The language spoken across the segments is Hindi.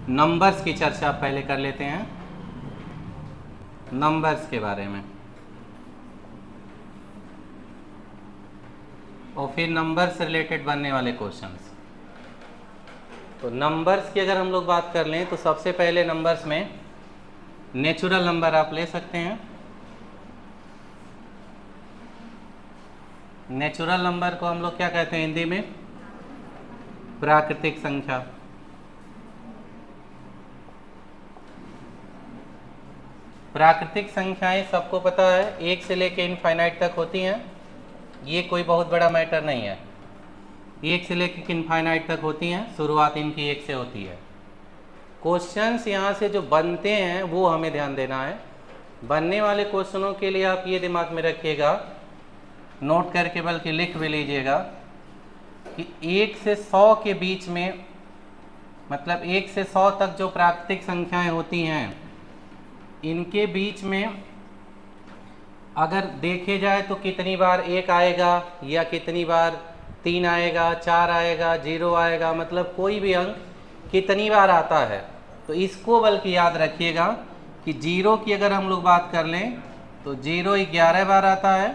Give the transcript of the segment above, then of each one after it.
नंबर्स की चर्चा पहले कर लेते हैं, नंबर्स के बारे में, और फिर नंबर से रिलेटेड बनने वाले क्वेश्चंस। तो नंबर्स की अगर हम लोग बात कर लें तो सबसे पहले नंबर्स में नेचुरल नंबर आप ले सकते हैं। नेचुरल नंबर को हम लोग क्या कहते हैं हिंदी में? प्राकृतिक संख्या। प्राकृतिक संख्याएं सबको पता है 1 से लेकर इनफाइनाइट तक होती हैं, ये कोई बहुत बड़ा मैटर नहीं है। 1 से लेकर इनफाइनाइट तक होती हैं, शुरुआत इनकी 1 से होती है। क्वेश्चंस यहाँ से जो बनते हैं वो हमें ध्यान देना है। बनने वाले क्वेश्चनों के लिए आप ये दिमाग में रखिएगा, नोट करके बल्कि लिख भी लीजिएगा कि 1 से 100 के बीच में, मतलब 1 से 100 तक जो प्राकृतिक संख्याएं होती हैं, इनके बीच में अगर देखे जाए तो कितनी बार 1 आएगा या कितनी बार 3 आएगा, 4 आएगा, 0 आएगा, मतलब कोई भी अंक कितनी बार आता है। तो इसको बल्कि याद रखिएगा कि 0 की अगर हम लोग बात कर लें तो 0 11 बार आता है।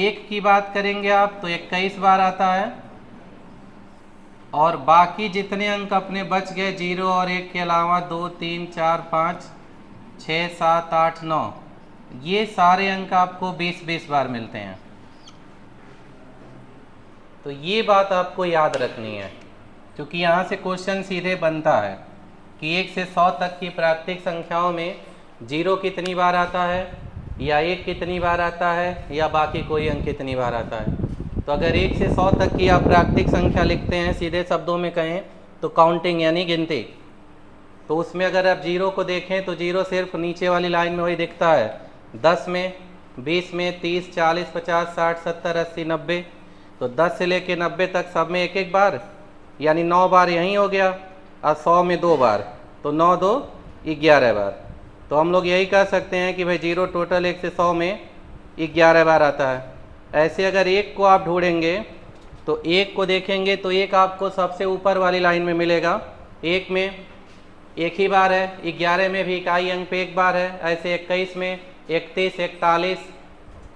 1 की बात करेंगे आप तो 21 बार आता है, और बाकी जितने अंक अपने बच गए 0 और 1 के अलावा 2, 3, 4, 5, 6, 7, 8, 9, ये सारे अंक आपको 20-20 बार मिलते हैं। तो ये बात आपको याद रखनी है, क्योंकि यहाँ से क्वेश्चन सीधे बनता है कि 1 से 100 तक की प्राकृतिक संख्याओं में 0 कितनी बार आता है, या 1 कितनी बार आता है, या बाकी कोई अंक कितनी बार आता है। तो अगर 1 से 100 तक की आप प्राकृतिक संख्या लिखते हैं, सीधे शब्दों में कहें तो काउंटिंग यानी गिनती, तो उसमें अगर आप 0 को देखें तो 0 सिर्फ नीचे वाली लाइन में वही दिखता है। 10 में, 20 में, 30, 40, 50, 60, 70, 80, 90, तो 10 से लेके 90 तक सब में 1-1 बार, यानी 9 बार यहीं हो गया, और 100 में 2 बार, तो 9 2 11 बार। तो हम लोग यही कह सकते हैं कि भाई 0 टोटल 1 से 100 में 11 बार आता है। ऐसे अगर 1 को आप ढूंढेंगे तो 1 को देखेंगे तो 1 आपको सबसे ऊपर वाली लाइन में मिलेगा। 1 में 1 ही बार है, 11 में भी इकाई अंक पे 1 बार है, ऐसे 21 में, 31, 41,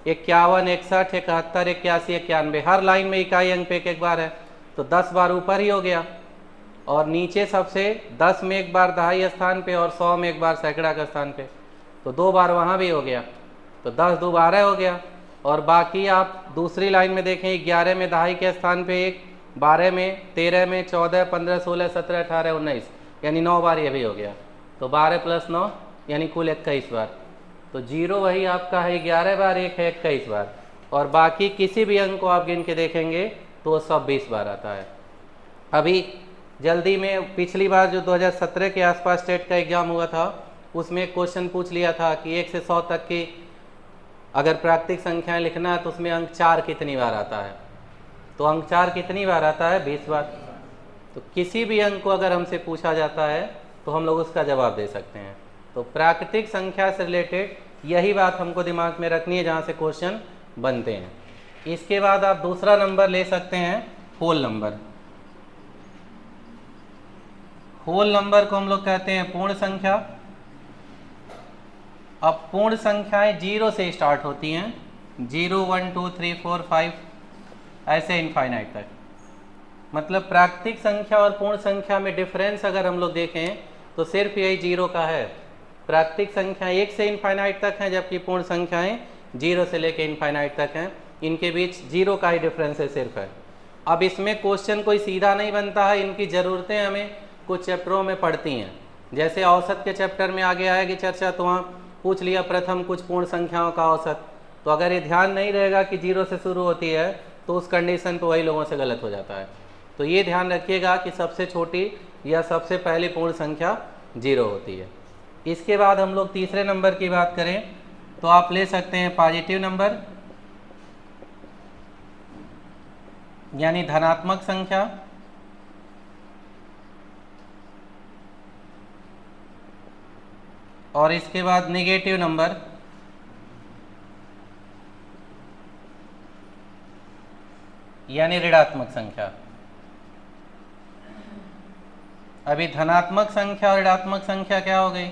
51, 61, 71, 81, 91, हर लाइन में इकाई अंक पे 1 बार है, तो 10 बार ऊपर ही हो गया। और नीचे सबसे 10 में 1 बार दहाई स्थान पे, और 100 में 1 बार सैकड़ा के स्थान पे, तो 2 बार वहाँ भी हो गया, तो 10 2 12 हो गया। और बाकी आप दूसरी लाइन में देखें, 11 में दहाई के स्थान पे 1, 12 में, 13 में, 14, 15, 16, 17, 18, 19, यानी 9 बार ये भी हो गया, तो 12 + 9 यानी कुल 21 बार। तो 0 वही आपका है 11 बार, 1 है 21 बार, और बाकी किसी भी अंक को आप गिन के देखेंगे तो सब 20 बार आता है। अभी जल्दी में पिछली बार जो 2017 के आसपास स्टेट का एग्ज़ाम हुआ था, उसमें एक क्वेश्चन पूछ लिया था कि 1 से 100 तक की अगर प्राकृतिक संख्याएं लिखना है तो उसमें अंक 4 कितनी बार आता है। तो अंक 4 कितनी बार आता है? 20 बार। तो किसी भी अंक को अगर हमसे पूछा जाता है तो हम लोग उसका जवाब दे सकते हैं। तो प्राकृतिक संख्या से रिलेटेड यही बात हमको दिमाग में रखनी है जहाँ से क्वेश्चन बनते हैं। इसके बाद आप दूसरा नंबर ले सकते हैं, होल नंबर। होल नंबर को हम लोग कहते हैं पूर्ण संख्या। अब पूर्ण संख्याएं 0 से स्टार्ट होती हैं, 0, 1, 2, 3, 4, 5, ऐसे इनफाइनाइट तक। मतलब प्राकृतिक संख्या और पूर्ण संख्या में डिफरेंस अगर हम लोग देखें तो सिर्फ यही 0 का है। प्राकृतिक संख्या 1 से इनफाइनाइट तक हैं, जबकि पूर्ण संख्याएं 0 से लेकर इनफाइनाइट तक हैं। इनके बीच 0 का ही डिफरेंस है सिर्फ है। अब इसमें क्वेश्चन कोई सीधा नहीं बनता है, इनकी ज़रूरतें हमें कुछ चैप्टरों में पढ़ती हैं। जैसे औसत के चैप्टर में आगे आएगी चर्चा, तो वहाँ पूछ लिया प्रथम कुछ पूर्ण संख्याओं का औसत। तो अगर ये ध्यान नहीं रहेगा कि 0 से शुरू होती है तो उस कंडीशन पर वही लोगों से गलत हो जाता है। तो ये ध्यान रखिएगा कि सबसे छोटी या सबसे पहली पूर्ण संख्या 0 होती है। इसके बाद हम लोग तीसरे नंबर की बात करें तो आप ले सकते हैं पॉजिटिव नंबर, यानी धनात्मक संख्या। और इसके बाद नेगेटिव नंबर, यानी ऋणात्मक संख्या। अभी धनात्मक संख्या और ऋणात्मक संख्या क्या हो गई,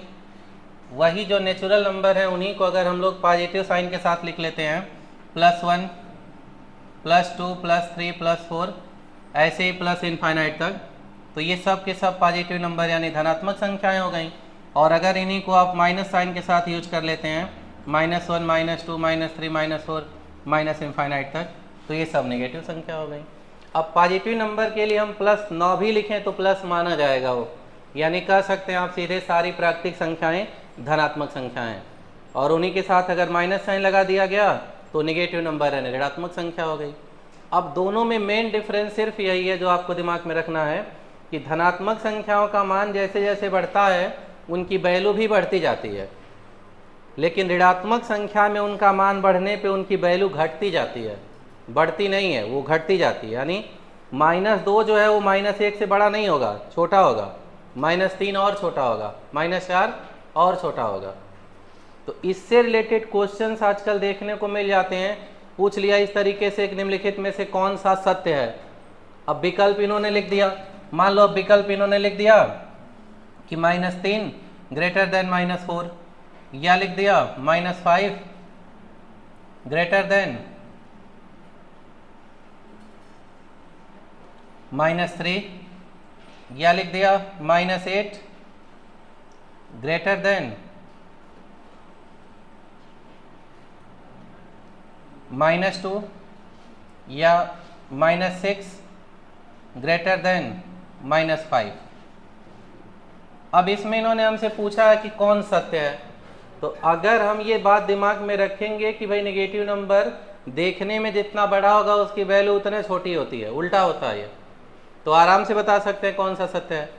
वही जो नेचुरल नंबर है उन्हीं को अगर हम लोग पॉजिटिव साइन के साथ लिख लेते हैं, +1 +2 +3 +4 ऐसे ही प्लस इनफाइनाइट तक, तो ये सब के सब पॉजिटिव नंबर यानी धनात्मक संख्याएं हो गई। और अगर इन्हीं को आप माइनस साइन के साथ यूज कर लेते हैं, -1 -2 -3 -4 माइनस इनफाइनाइट तक, तो ये सब नेगेटिव संख्या हो गई। अब पॉजिटिव नंबर के लिए हम +9 भी लिखें तो प्लस माना जाएगा वो, यानी कह सकते हैं आप सीधे सारी प्राकृतिक संख्याएं धनात्मक संख्याएं, और उन्हीं के साथ अगर माइनस साइन लगा दिया गया तो नेगेटिव नंबर है ऋणात्मक संख्या हो गई। अब दोनों में मेन डिफरेंस सिर्फ यही है जो आपको दिमाग में रखना है कि धनात्मक संख्याओं का मान जैसे जैसे बढ़ता है उनकी वैल्यू भी बढ़ती जाती है, लेकिन ऋणात्मक संख्या में उनका मान बढ़ने पे उनकी वैल्यू घटती जाती है, बढ़ती नहीं है, वो घटती जाती है। यानी -2 जो है वो -1 से बड़ा नहीं होगा, छोटा होगा, -3 और छोटा होगा, -4 और छोटा होगा। तो इससे रिलेटेड क्वेश्चंस आजकल देखने को मिल जाते हैं। पूछ लिया इस तरीके से, एक निम्नलिखित में से कौन सा सत्य है। अब विकल्प इन्होंने लिख दिया, मान लो अब विकल्प इन्होंने लिख दिया कि -3 ग्रेटर देन -4, या लिख दिया -5 ग्रेटर देन -3, या लिख दिया -8 ग्रेटर देन -2, या -6 ग्रेटर देन -5। अब इसमें इन्होंने हमसे पूछा है कि कौन सत्य है। तो अगर हम ये बात दिमाग में रखेंगे कि भाई नेगेटिव नंबर देखने में जितना बड़ा होगा उसकी वैल्यू उतने छोटी होती है, उल्टा होता है, तो आराम से बता सकते हैं कौन सा सत्य है।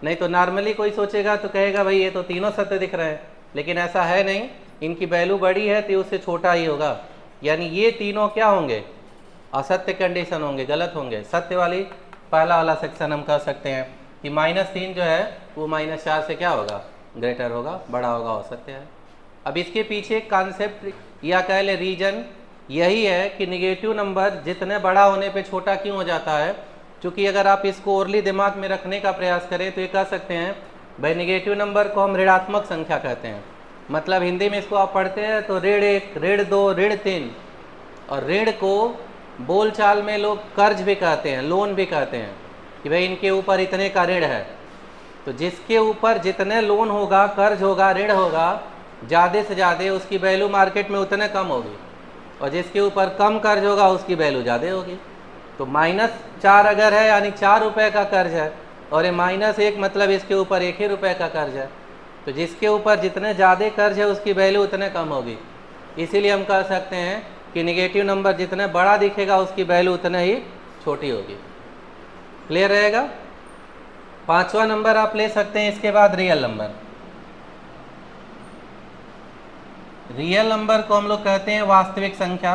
नहीं तो नॉर्मली कोई सोचेगा तो कहेगा भाई ये तो तीनों सत्य दिख रहे हैं, लेकिन ऐसा है नहीं, इनकी वैल्यू बड़ी है तो उससे छोटा ही होगा। यानी ये तीनों क्या होंगे, असत्य कंडीशन होंगे, गलत होंगे। सत्य वाली पहला वाला सेक्शन हम कह सकते हैं कि -3 जो है वो -4 से क्या होगा, ग्रेटर होगा, बड़ा होगा, और सत्य है। अब इसके पीछे कॉन्सेप्ट या कह ले रीजन यही है कि नेगेटिव नंबर जितने बड़ा होने पे छोटा क्यों हो जाता है, क्योंकि अगर आप इसको ओरली दिमाग में रखने का प्रयास करें तो ये कह सकते हैं भाई नेगेटिव नंबर को हम ऋणात्मक संख्या कहते हैं। मतलब हिंदी में इसको आप पढ़ते हैं तो ऋण 1, ऋण 2, ऋण 3, और ऋण को बोलचाल में लोग कर्ज भी कहते हैं, लोन भी कहते हैं कि भाई इनके ऊपर इतने का ऋण है। तो जिसके ऊपर जितने लोन होगा, कर्ज होगा, ऋण होगा, ज़्यादा से ज़्यादा उसकी वैल्यू मार्केट में उतने कम होगी, और जिसके ऊपर कम कर्ज होगा उसकी वैल्यू ज़्यादा होगी। तो -4 अगर है यानी 4 रुपये का कर्ज है, और ये -1 मतलब इसके ऊपर 1 ही रुपये का कर्ज है। तो जिसके ऊपर जितने ज़्यादा कर्ज है उसकी वैल्यू उतने कम होगी। इसीलिए हम कह सकते हैं कि नेगेटिव नंबर जितने बड़ा दिखेगा उसकी वैल्यू उतने ही छोटी होगी। क्लियर रहेगा। 5वां नंबर आप ले सकते हैं इसके बाद रियल नंबर। रियल नंबर को हम लोग कहते हैं वास्तविक संख्या।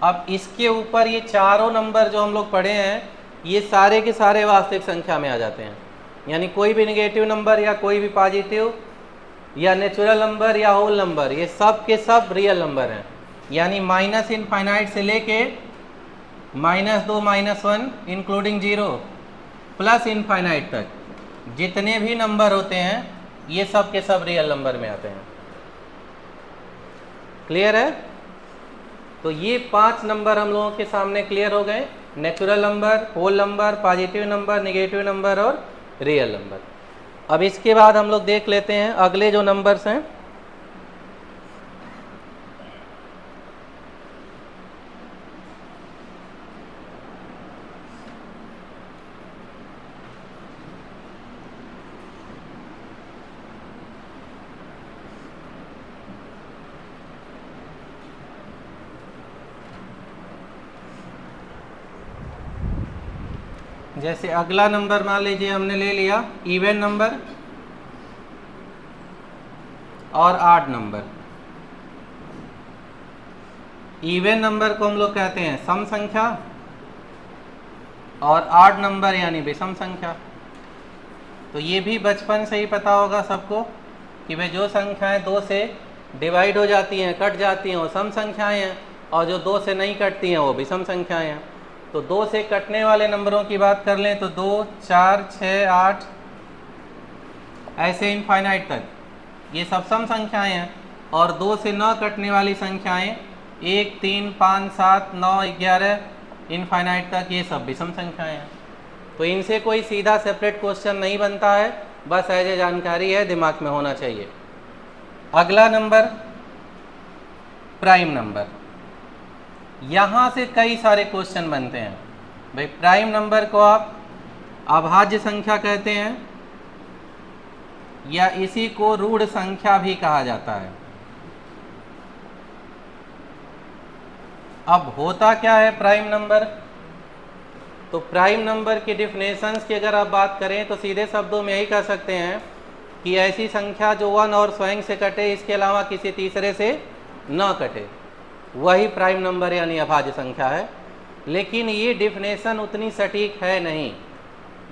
अब इसके ऊपर ये चारों नंबर जो हम लोग पढ़े हैं ये सारे के सारे वास्तविक संख्या में आ जाते हैं। यानी कोई भी नेगेटिव नंबर या कोई भी पॉजिटिव या नेचुरल नंबर या होल नंबर, ये सब के सब रियल नंबर हैं। यानी -इनफाइनाइट से लेके -2 -1 इंक्लूडिंग 0 प्लस इनफाइनाइट तक जितने भी नंबर होते हैं ये सब के सब रियल नंबर में आते हैं। क्लियर है। तो ये 5 नंबर हम लोगों के सामने क्लियर हो गए, natural number, whole number, positive number, negative number और रियल नंबर। अब इसके बाद हम लोग देख लेते हैं अगले जो नंबर्स हैं। जैसे अगला नंबर मान लीजिए हमने ले लिया इवन नंबर और ऑड नंबर। इवन नंबर को हम लोग कहते हैं सम संख्या और ऑड नंबर यानी विषम संख्या। तो ये भी बचपन से ही पता होगा सबको कि भाई जो संख्याएं 2 से डिवाइड हो जाती हैं, कट जाती हैं, वो सम संख्याएं हैं, और जो 2 से नहीं कटती हैं वो विषम संख्याएं हैं। तो 2 से कटने वाले नंबरों की बात कर लें तो 2, 4, 6, 8 ऐसे इनफाइनाइट तक ये सब सम संख्याएं हैं। और 2 से न कटने वाली संख्याएं 1, 3, 5, 7, 9, 11 इनफाइनाइट तक ये सब विषम संख्याएं हैं। तो इनसे कोई सीधा सेपरेट क्वेश्चन नहीं बनता है, बस एज ए जानकारी है, दिमाग में होना चाहिए। अगला नंबर प्राइम नंबर। यहाँ से कई सारे क्वेश्चन बनते हैं भाई। प्राइम नंबर को आप अभाज्य संख्या कहते हैं या इसी को रूढ़ संख्या भी कहा जाता है। अब होता क्या है प्राइम नंबर? तो प्राइम नंबर की डिफिनेशंस की अगर आप बात करें तो सीधे शब्दों में यही कह सकते हैं कि ऐसी संख्या जो 1 और स्वयं से कटे, इसके अलावा किसी तीसरे से न कटे, वही प्राइम नंबर यानी अभाज्य संख्या है। लेकिन ये डिफिनेशन उतनी सटीक है नहीं।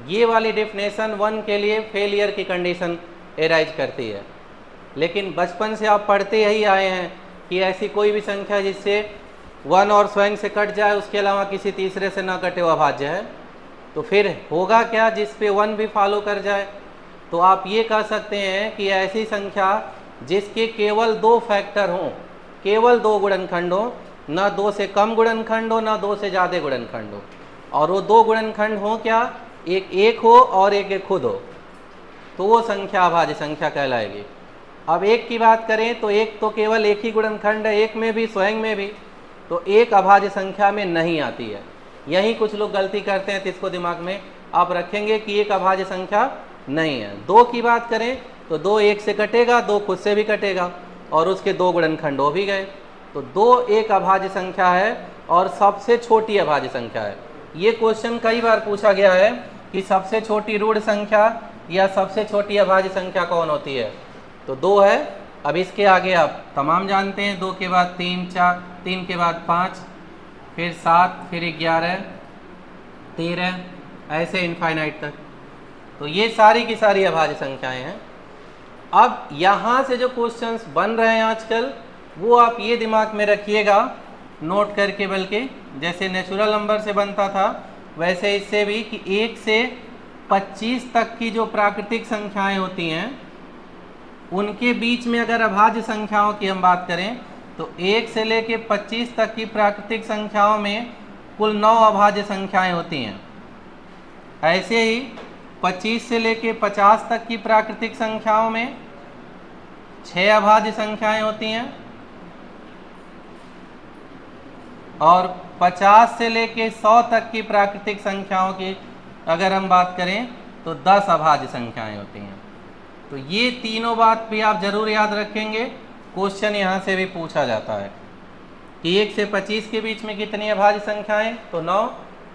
ये वाली डिफिनेशन 1 के लिए फेलियर की कंडीशन एराइज करती है। लेकिन बचपन से आप पढ़ते यही आए हैं कि ऐसी कोई भी संख्या जिससे 1 और स्वयं से कट जाए, उसके अलावा किसी तीसरे से ना कटे, वो अभाज्य है। तो फिर होगा क्या जिस पे 1 भी फॉलो कर जाए? तो आप ये कह सकते हैं कि ऐसी संख्या जिसके केवल 2 फैक्टर हों, केवल 2 गुणनखंड हो, न 2 से कम गुणनखंड हो, न 2 से ज़्यादा गुणनखंड हो। और वो 2 गुणनखंड हो क्या? एक हो और एक खुद हो, तो वो संख्या अभाज्य संख्या कहलाएगी। अब 1 की बात करें तो 1 तो केवल एक ही गुणनखंड है, एक में भी स्वयं में भी, तो 1 अभाज्य संख्या में नहीं आती है। यही कुछ लोग गलती करते हैं, तो इसको दिमाग में आप रखेंगे कि 1 अभाज्य संख्या नहीं है। 2 की बात करें तो 2 1 से कटेगा, 2 खुद से भी कटेगा और उसके 2 गुणनखंड हो भी गए। तो 2 एक अभाज्य संख्या है और सबसे छोटी अभाज्य संख्या है। ये क्वेश्चन कई बार पूछा गया है कि सबसे छोटी रूढ़ संख्या या सबसे छोटी अभाज्य संख्या कौन होती है? तो 2 है। अब इसके आगे आप तमाम जानते हैं, 2 के बाद 3, 4, 3 के बाद 5, फिर 7, फिर 11, 13 ऐसे इनफाइनाइट तक। तो ये सारी की सारी अभाज्य संख्याएं हैं। अब यहाँ से जो क्वेश्चंस बन रहे हैं आजकल, वो आप ये दिमाग में रखिएगा नोट करके, बल्कि जैसे नेचुरल नंबर से बनता था वैसे इससे भी, कि 1 से 25 तक की जो प्राकृतिक संख्याएं होती हैं उनके बीच में अगर अभाज्य संख्याओं की हम बात करें तो 1 से लेके 25 तक की प्राकृतिक संख्याओं में कुल 9 अभाज्य संख्याएं होती हैं। ऐसे ही 25 से लेके 50 तक की प्राकृतिक संख्याओं में 6 अभाज्य संख्याएं होती हैं और 50 से लेके 100 तक की प्राकृतिक संख्याओं की अगर हम बात करें तो 10 अभाज्य संख्याएं होती हैं। तो ये तीनों बात भी आप जरूर याद रखेंगे, क्वेश्चन यहाँ से भी पूछा जाता है कि 1 से 25 के बीच में कितनी अभाज्य संख्याएं? तो 9,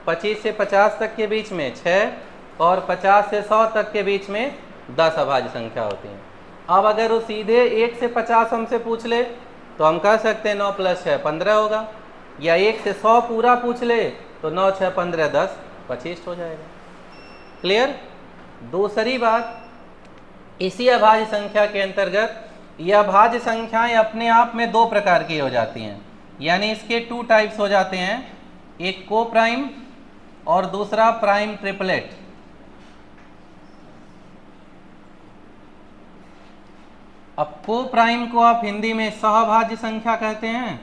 25 से 50 तक के बीच में 6 और 50 से 100 तक के बीच में 10 अभाज्य संख्या होती हैं। अब अगर वो सीधे 1 से 50 हमसे पूछ ले तो हम कह सकते हैं 9 + 6 15 होगा, या 1 से 100 पूरा पूछ ले तो 9, 6, 15, 10, 25 हो जाएगा। क्लियर? दूसरी बात, इसी अभाज्य संख्या के अंतर्गत ये अभाज्य संख्याएं अपने आप में 2 प्रकार की हो जाती हैं, यानी इसके 2 टाइप्स हो जाते हैं, एक को प्राइम और दूसरा प्राइम ट्रिपलेट। अब को प्राइम को आप हिंदी में सहअभाज्य संख्या कहते हैं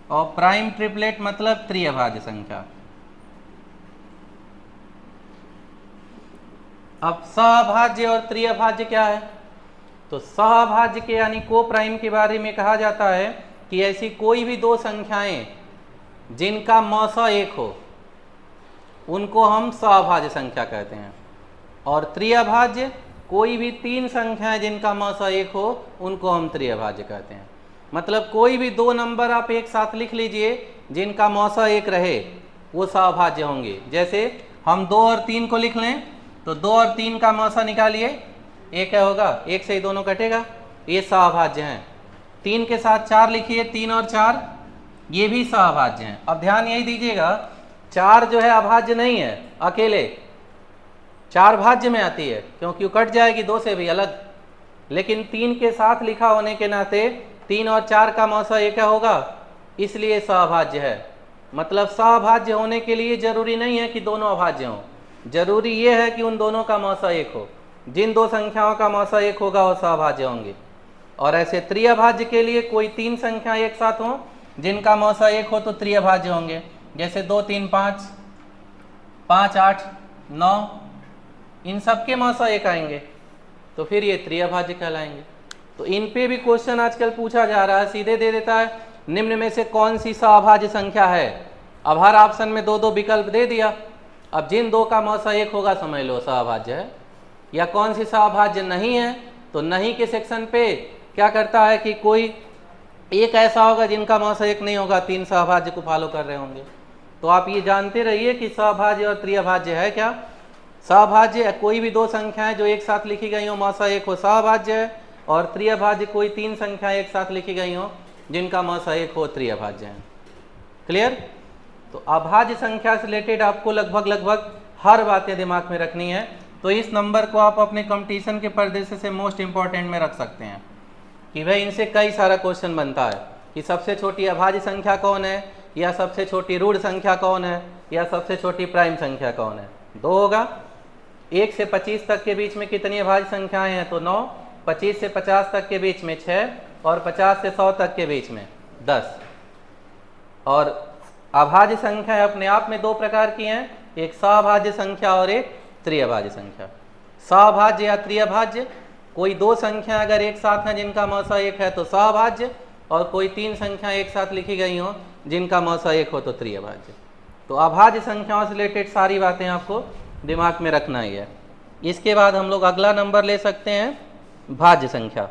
और प्राइम ट्रिपलेट मतलब त्रिअभाज्य संख्या। अब सहअभाज्य और त्रिअभाज्य क्या है? तो सहअभाज्य के यानी को प्राइम के बारे में कहा जाता है कि ऐसी कोई भी 2 संख्याएं जिनका मौसा 1 हो उनको हम सहअभाज्य संख्या कहते हैं, और त्रिअभाज्य कोई भी 3 संख्याएं जिनका मौसा 1 हो उनको हम त्रिअभाज्य कहते हैं। मतलब कोई भी 2 नंबर आप एक साथ लिख लीजिए जिनका मौसा 1 रहे, वो सहअभाज्य होंगे। जैसे हम 2 और 3 को लिख लें तो 2 और 3 का मौसा निकालिए, 1 क्या होगा? 1 से ही दोनों कटेगा, ये सहअभाज्य हैं। 3 के साथ 4 लिखिए, 3 और 4 ये भी सहअभाज्य हैं। अब ध्यान यही दीजिएगा, 4 जो है अभाज्य नहीं है, अकेले 4 भाज्य में आती है क्योंकि वो कट जाएगी 2 से भी अलग। लेकिन 3 के साथ लिखा होने के नाते 3 और 4 का मौसा 1 क्या होगा? इसलिए सअभाज्य है। मतलब सअभाज्य होने के लिए जरूरी नहीं है कि दोनों अभाज्य हों, जरूरी ये है कि उन दोनों का मौसा एक हो। जिन दो संख्याओं का मौसा एक होगा वो सअभाज्य होंगे। और ऐसे त्रिअभाज्य के लिए कोई तीन संख्या एक साथ हों जिनका मौसा एक हो तो त्रिअभाज्य होंगे। जैसे 2 3 5, 5 8 9, इन सब के मौसा एक आएंगे तो फिर ये त्रिअभाज्य कहलाएंगे। तो इन पे भी क्वेश्चन आजकल पूछा जा रहा है, सीधे दे देता है निम्न में से कौन सी सअभाज्य संख्या है। अब हर ऑप्शन में दो दो विकल्प दे दिया। अब जिन दो का मौसा एक होगा समझ लो सअभाज्य है। या कौन सी सअभाज्य नहीं है, तो नहीं के सेक्शन पे क्या करता है कि कोई एक ऐसा होगा जिनका मौसा एक नहीं होगा, तीन सअभाज्य को फॉलो कर रहे होंगे। तो आप ये जानते रहिए कि सअभाज्य और त्रिअभाज्य है क्या। सअभाज्य कोई भी दो संख्याएं जो एक साथ लिखी गई हो मौसा एक हो सअभाज्य है, और त्रिअभाज्य कोई तीन संख्याएं एक साथ लिखी गई हो जिनका मौसा एक हो त्रिअभाज्य है। क्लियर। तो अभाज्य संख्या से रिलेटेड आपको लगभग हर बातें दिमाग में रखनी है। तो इस नंबर को आप अपने कंपटीशन के परिदृश्य से मोस्ट इंपॉर्टेंट में रख सकते हैं कि भाई इनसे कई सारा क्वेश्चन बनता है कि सबसे छोटी अभाज्य संख्या कौन है, या सबसे छोटी ऋण संख्या कौन है, या सबसे छोटी प्राइम संख्या कौन है। दो होगा। 1 से 25 तक के बीच में कितनी अभाज्य संख्याएं हैं, तो 9। 25 से 50 तक के बीच में 6, और 50 से 100 तक के बीच में 10। और अभाज्य संख्या अपने आप में दो प्रकार की हैं, एक सअभाज्य संख्या और एक त्रिअभाज्य संख्या। सअभाज्य या त्रिअभाज्य कोई दो संख्या अगर एक साथ हैं जिनका मौसा एक है तो सअभाज्य, और कोई तीन संख्या एक साथ लिखी गई हो जिनका मौसा एक हो तो त्रिअभाज्य। तो अभाज्य संख्याओं से रिलेटेड सारी बातें आपको दिमाग में रखना ही है। इसके बाद हम लोग अगला नंबर ले सकते हैं भाज्य संख्या।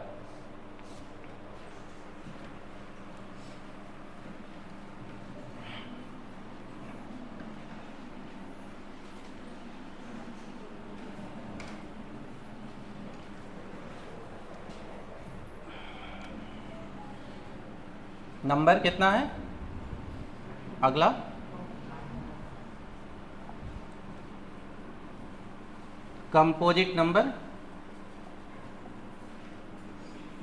नंबर कितना है अगला, कंपोजिट नंबर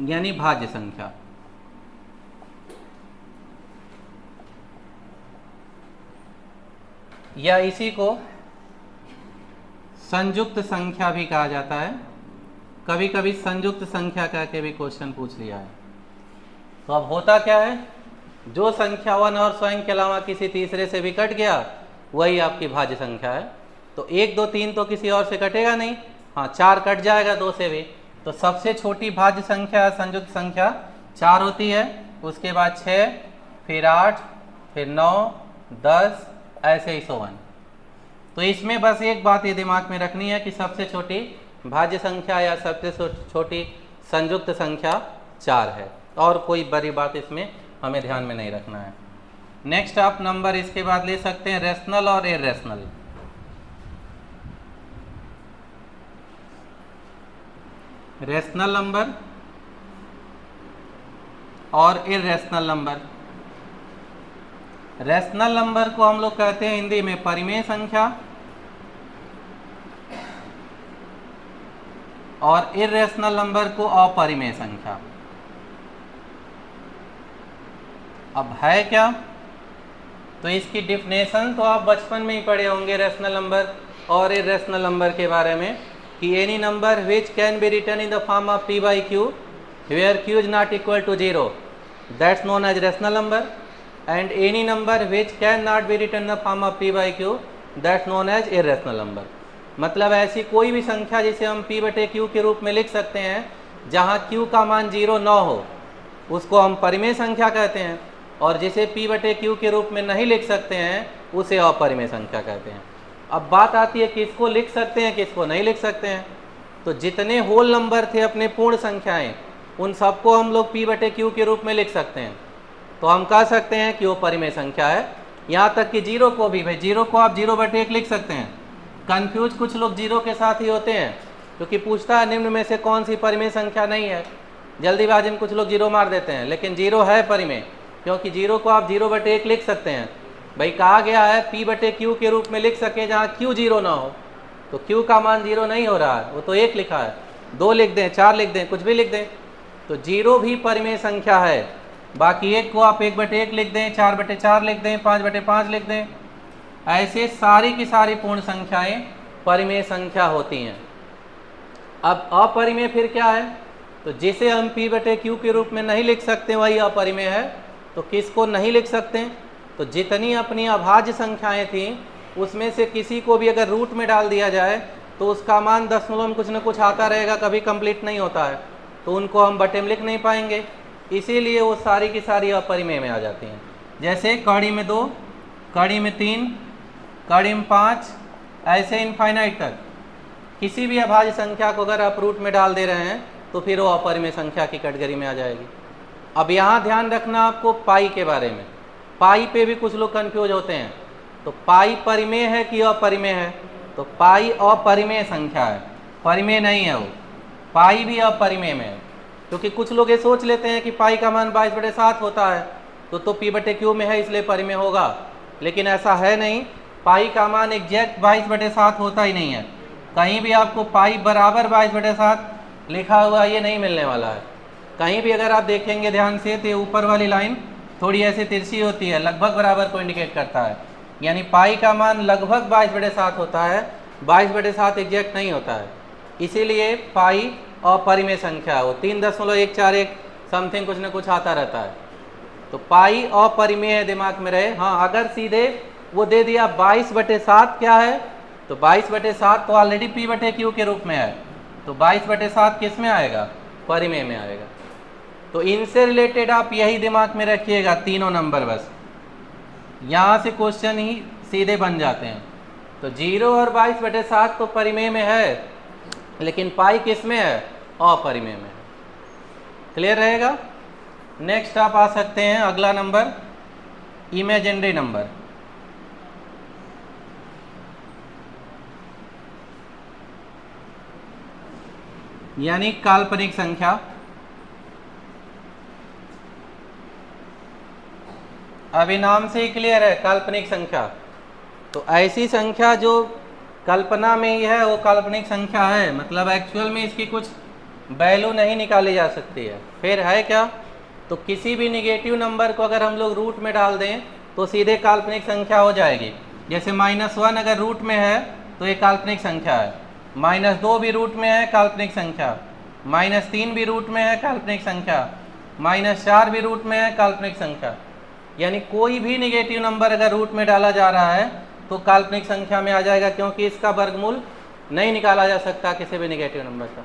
यानी भाज्य संख्या। या इसी को संयुक्त संख्या भी कहा जाता है। कभी कभी संयुक्त संख्या कह के भी क्वेश्चन पूछ लिया है। तो अब होता क्या है, जो संख्या 1 और स्वयं के अलावा किसी तीसरे से भी कट गया वही आपकी भाज्य संख्या है। तो 1 2 3 तो किसी और से कटेगा नहीं, हाँ 4 कट जाएगा 2 से भी। तो सबसे छोटी भाज्य संख्या संयुक्त संख्या 4 होती है, उसके बाद 6, फिर 8, फिर 9, 10, ऐसे ही 100। तो इसमें बस एक बात ये दिमाग में रखनी है कि सबसे छोटी भाज्य संख्या या सबसे छोटी संयुक्त संख्या 4 है, और कोई बड़ी बात इसमें हमें ध्यान में नहीं रखना है। नेक्स्ट आप नंबर इसके बाद ले सकते हैं रेशनल और इर्रेशनल। रेशनल नंबर और इर्रेशनल नंबर। रेशनल नंबर को हम लोग कहते हैं हिंदी में परिमेय संख्या, और इर्रेशनल नंबर को अपरिमेय संख्या। अब है क्या, तो इसकी डिफिनेशन तो आप बचपन में ही पढ़े होंगे रेशनल नंबर और इर्रेशनल नंबर के बारे में, कि any number which can be written in the form of p by q where q is not equal to 0 that's known as rational number, and any number which can not be written in the form of p by q that's known as irrational number। मतलब ऐसी कोई भी संख्या जिसे हम p बटे q के रूप में लिख सकते हैं जहाँ q का मान 0 न हो उसको हम परिमेय संख्या कहते हैं, और जिसे p बटे q के रूप में नहीं लिख सकते हैं उसे अपरिमेय संख्या कहते हैं। अब बात आती है किसको लिख सकते हैं किसको नहीं लिख सकते हैं। तो जितने होल नंबर थे अपने पूर्ण संख्याएं उन सबको हम लोग p बटे q के रूप में लिख सकते हैं। तो हम कह सकते हैं कि वो परिमेय संख्या है। यहाँ तक कि जीरो को भी, भाई जीरो को आप 0 बटे 1 लिख सकते हैं। कंफ्यूज कुछ लोग जीरो के साथ ही होते हैं क्योंकि पूछता है निम्न में से कौन सी परिमेय संख्या नहीं है, जल्दीबाजी में कुछ लोग जीरो मार देते हैं, लेकिन जीरो है परिमेय, क्योंकि जीरो को आप 0 बटे 1 लिख सकते हैं। भाई कहा गया है p बटे q के रूप में लिख सके जहाँ q 0 ना हो, तो q का मान 0 नहीं हो रहा है, वो तो 1 लिखा है। 2 लिख दें, 4 लिख दें, कुछ भी लिख दें, तो जीरो भी परिमेय संख्या है। बाकी एक को आप 1/1 लिख दें, 4/4 लिख दें, 5/5 लिख दें। ऐसे सारी की सारी पूर्ण संख्याएं परिमेय संख्या होती हैं। अब अपरिमेय फिर क्या है? तो जिसे हम p/q के रूप में नहीं लिख सकते वही अपरिमेय है। तो किसको नहीं लिख सकते? तो जितनी अपनी अभाज्य संख्याएं थी उसमें से किसी को भी अगर रूट में डाल दिया जाए तो उसका मान दशमलव में कुछ न कुछ आता रहेगा, कभी कंप्लीट नहीं होता है, तो उनको हम बटे में लिख नहीं पाएंगे, इसीलिए वो सारी की सारी अपरिमेय में आ जाती हैं। जैसे कड़ी में 2, कड़ी में 3, कड़ी में 5, ऐसे इनफाइनाइट तक किसी भी अभाज्य संख्या को अगर आप रूट में डाल दे रहे हैं तो फिर वो अपरिमेय संख्या की कैटेगरी में आ जाएगी। अब यहाँ ध्यान रखना आपको पाई के बारे में। पाई पे भी कुछ लोग कंफ्यूज होते हैं। तो पाई परिमेय है कि अपरिमेय है? तो पाई अपरिमेय संख्या है, परिमेय नहीं है वो। पाई भी अपरिमेय में है, क्योंकि कुछ लोग ये सोच लेते हैं कि पाई का मान 22/7 होता है तो p/q में है इसलिए परिमेय होगा, लेकिन ऐसा है नहीं। पाई का मान एग्जैक्ट 22/7 होता ही नहीं है। कहीं भी आपको पाई बराबर 22/7 लिखा हुआ ये नहीं मिलने वाला है। कहीं भी अगर आप देखेंगे ध्यान से तो ऊपर वाली लाइन थोड़ी ऐसे तिरछी होती है, लगभग बराबर को इंडिकेट करता है, यानी पाई का मान लगभग 22/7 होता है, 22/7 एग्जैक्ट नहीं होता है। इसीलिए पाई अपरिमेय संख्या हो, 3.141 समथिंग कुछ न कुछ आता रहता है। तो पाई अपरिमेय है, दिमाग में रहे। हाँ, अगर सीधे वो दे दिया 22/7 क्या है, तो 22/7 तो ऑलरेडी p/q के रूप में है, तो 22/7 किस में आएगा? परिमेय में आएगा। तो इनसे रिलेटेड आप यही दिमाग में रखिएगा, तीनों नंबर बस। यहाँ से क्वेश्चन ही सीधे बन जाते हैं। तो 0 और 22/7 तो परिमेय में है, लेकिन पाई किस में है? अपरिमेय में। क्लियर रहेगा? नेक्स्ट आप आ सकते हैं अगला नंबर, इमेजिनरी नंबर। यानी काल्पनिक संख्या। अभी नाम से ही क्लियर है, काल्पनिक संख्या। तो ऐसी संख्या जो कल्पना में ही है वो काल्पनिक संख्या है, मतलब एक्चुअल में इसकी कुछ वैल्यू नहीं निकाली जा सकती है। फिर है क्या? तो किसी भी निगेटिव नंबर को अगर हम लोग रूट में डाल दें तो सीधे काल्पनिक संख्या हो जाएगी। जैसे -1 अगर रूट में है तो ये काल्पनिक संख्या है, -2 भी रूट में है काल्पनिक संख्या, -3 भी रूट में है काल्पनिक संख्या, -4 भी रूट में है काल्पनिक संख्या। यानी कोई भी निगेटिव नंबर अगर रूट में डाला जा रहा है तो काल्पनिक संख्या में आ जाएगा, क्योंकि इसका वर्गमूल नहीं निकाला जा सकता किसी भी निगेटिव नंबर का।